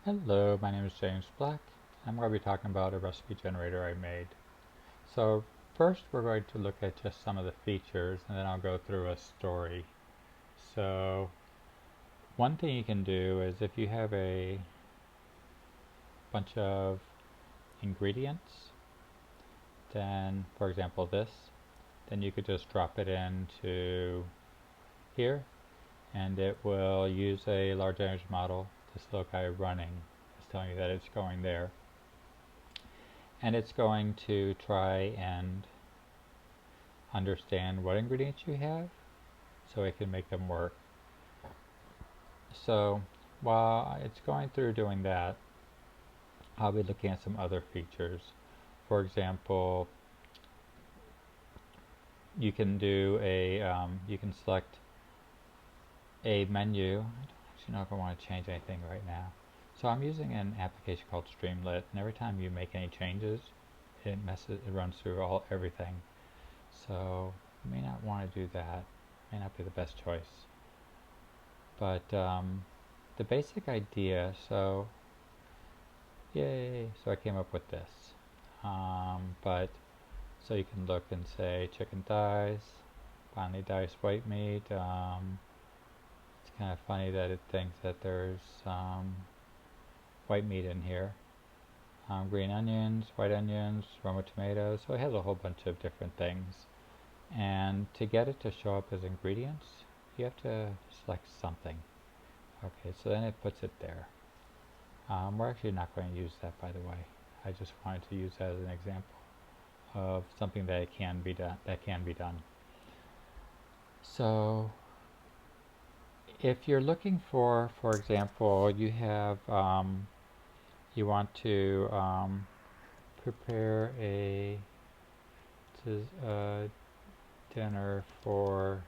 Hello, my name is James Black. I'm going to be talking about a recipe generator I made. So first we're going to look at just some of the features and then I'll go through a story. So one thing you can do is if you have a bunch of ingredients, then for example then you could just drop it into here and it will use a large language model. This little guy running is telling you that it's going there. And it's going to try and understand what ingredients you have so it can make them work. So while it's going through doing that, I'll be looking at some other features. For example, you can you can select a menu. I don't actually know if I want to change anything right now. So I'm using an application called Streamlit, and every time you make any changes, it runs through everything. So you may not want to do that. May not be the best choice. But the basic idea, so yay, so I came up with this. But so you can look and say chicken thighs, finely diced white meat. It's kind of funny that it thinks that there's white meat in here. Green onions, white onions, Roma tomatoes. So it has a whole bunch of different things. And to get it to show up as ingredients, you have to select something. Okay, so then it puts it there. We're actually not going to use that, by the way. I just wanted to use that as an example of something that can be done. So if you're looking for example, you want to prepare a dinner for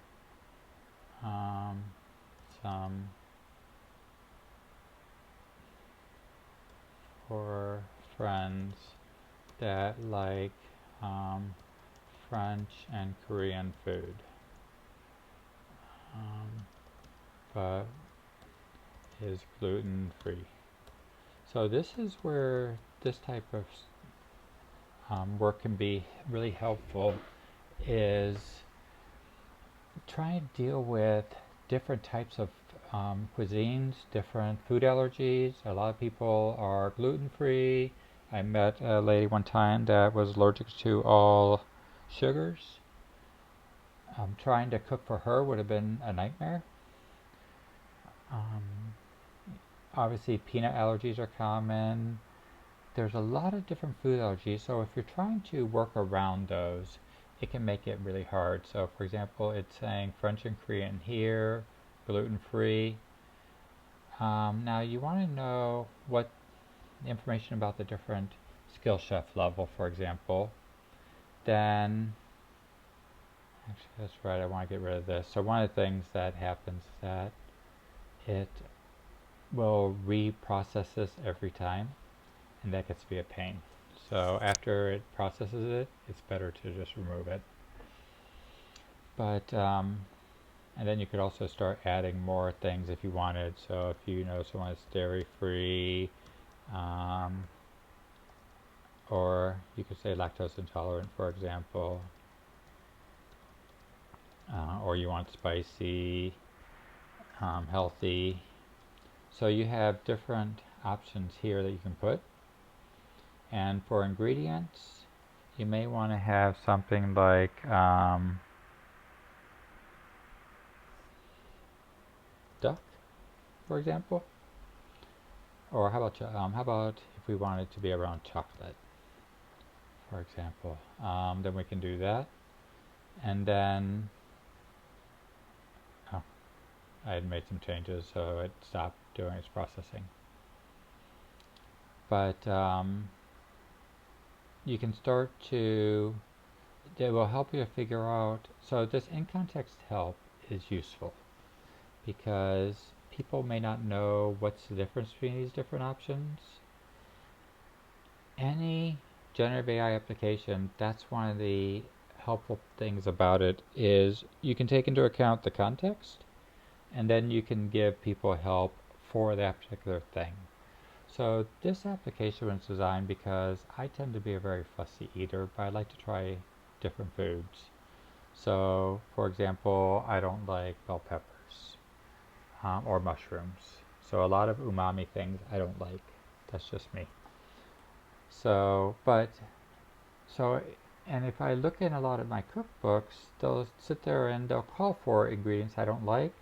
some for friends that like French and Korean food, but is gluten free. So this is where this type of work can be really helpful, is try to deal with different types of cuisines, different food allergies. A lot of people are gluten free. I met a lady one time that was allergic to all sugars. Trying to cook for her would have been a nightmare. Um, Obviously, peanut allergies are common. There's a lot of different food allergies, so if you're trying to work around those, it can make it really hard. So, for example, it's saying French and Korean here, gluten free. Now, you want to know what information about the different skill chef level, for example. Then, actually, that's right, I want to get rid of this. So, one of the things that happens is that it will reprocess this every time, and that gets to be a pain. So after it processes it, it's better to just remove it. But and then you could also start adding more things if you wanted. So if you know someone is dairy free, um, or you could say lactose intolerant, for example, or you want spicy, healthy. So you have different options here that you can put. And for ingredients, you may want to have something like duck, for example. Or how about if we want it to be around chocolate, for example? Then we can do that. And then, oh, I had made some changes, so it stopped doing its processing. But you can start to, it will help you to figure out, so this in-context help is useful because people may not know what's the difference between these different options. Any generative AI application, that's one of the helpful things about it, is you can take into account the context and then you can give people help for that particular thing. So this application was designed because I tend to be a very fussy eater, but I like to try different foods. So, for example, I don't like bell peppers or mushrooms. So a lot of umami things I don't like. That's just me. So, but so, and if I look in a lot of my cookbooks, they'll sit there and they'll call for ingredients I don't like,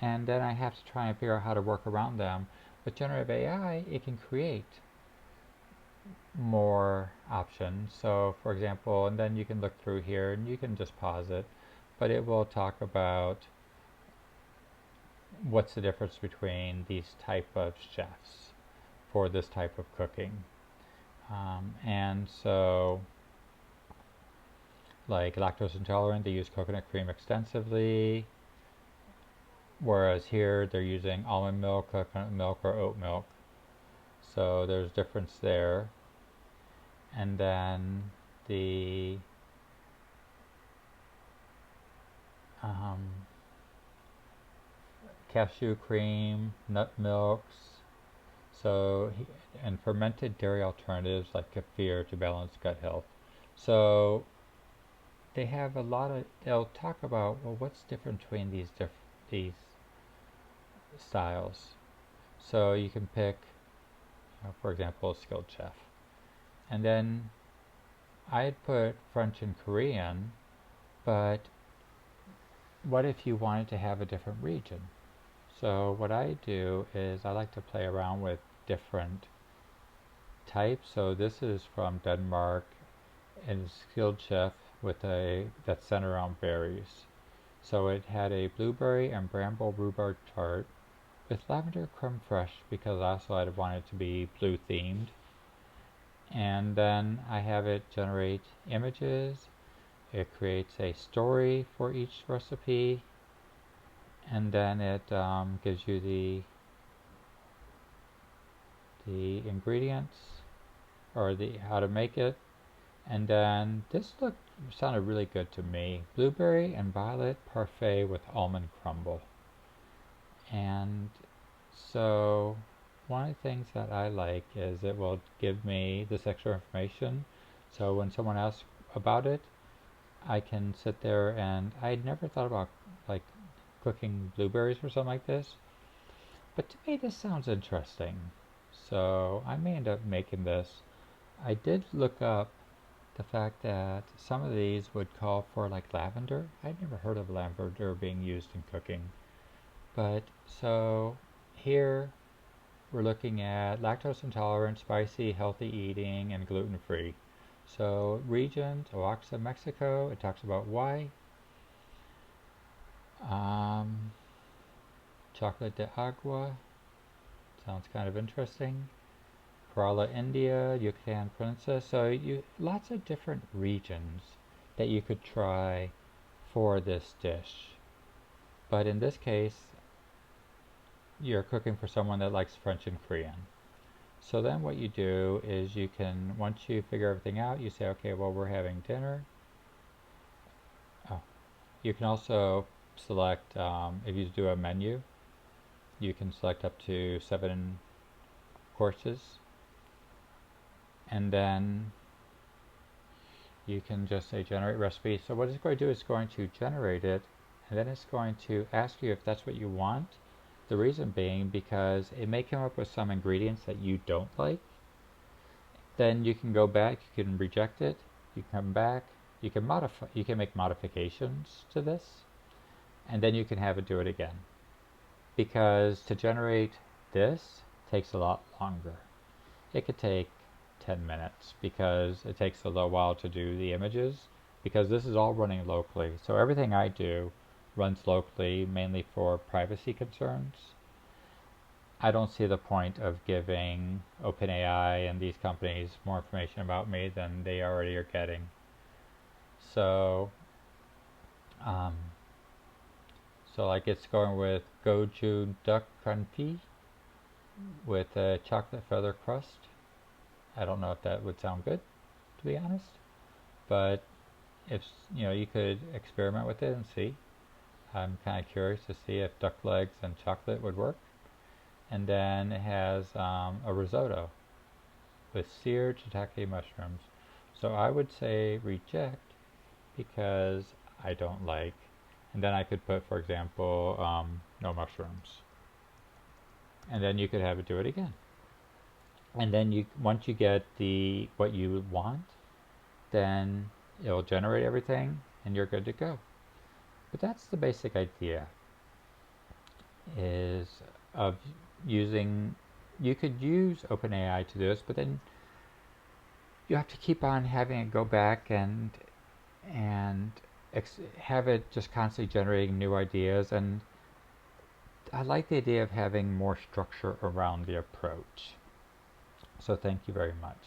and then I have to try and figure out how to work around them. With generative AI, it can create more options. So, for example, and then you can look through here and you can just pause it, but it will talk about what's the difference between these type of chefs for this type of cooking. And so, like lactose intolerant, they use coconut cream extensively, whereas here they're using almond milk, coconut milk, or oat milk. So there's difference there. And then the um, cashew cream, nut milks, so and fermented dairy alternatives like kefir to balance gut health. So they have a lot of. They'll talk about, well, what's different between these styles. So you can pick, for example, a skilled chef, and then I'd put French and Korean, but what if you wanted to have a different region? So what I do is I like to play around with different types. So this is from Denmark and skilled chef with a that's centered around berries. So it had a blueberry and bramble rhubarb tart with lavender creme fraiche because also I'd want it to be blue themed. And then I have it generate images. It creates a story for each recipe, and then it gives you the ingredients or the how to make it. And then this sounded really good to me. Blueberry and violet parfait with almond crumble. And so one of the things that I like is it will give me this extra information. So when someone asks about it, I can sit there and I'd never thought about like cooking blueberries or something like this. But to me this sounds interesting. So I may end up making this. I did look up the fact that some of these would call for like lavender. I'd never heard of lavender being used in cooking. But so here we're looking at lactose intolerant, spicy, healthy eating, and gluten free. So regions, Oaxaca, Mexico, it talks about why. Um, chocolate de agua, sounds kind of interesting. Kerala, India, Yucatan Peninsula. So lots of different regions that you could try for this dish. But in this case, you're cooking for someone that likes French and Korean. So then what you do is you can, once you figure everything out, you say, okay, well, we're having dinner. Oh, you can also select, if you do a menu, you can select up to 7 courses. And then you can just say generate recipe. So what it's going to do is going to generate it, and then it's going to ask you if that's what you want. The reason being because it may come up with some ingredients that you don't like. Then you can go back, you can reject it, you can come back, you can modify, you can make modifications to this, and then you can have it do it again. Because to generate this takes a lot longer. It could take 10 minutes because it takes a little while to do the images because this is all running locally. So everything I do runs locally mainly for privacy concerns. I don't see the point of giving OpenAI and these companies more information about me than they already are getting. So, um, so like it's going with goju duck confit with a chocolate feather crust. I don't know if that would sound good, to be honest, but if you could experiment with it and see. I'm kind of curious to see if duck legs and chocolate would work. and then it has a risotto with seared shiitake mushrooms. So I would say reject because I don't like. And then I could put, for example, no mushrooms. And then you could have it do it again. And then once you get the what you want, then it'll generate everything and you're good to go. But that's the basic idea is of using you could use OpenAI to do this, but then you have to keep on having it go back and have it just constantly generating new ideas. And I like the idea of having more structure around the approach. So thank you very much.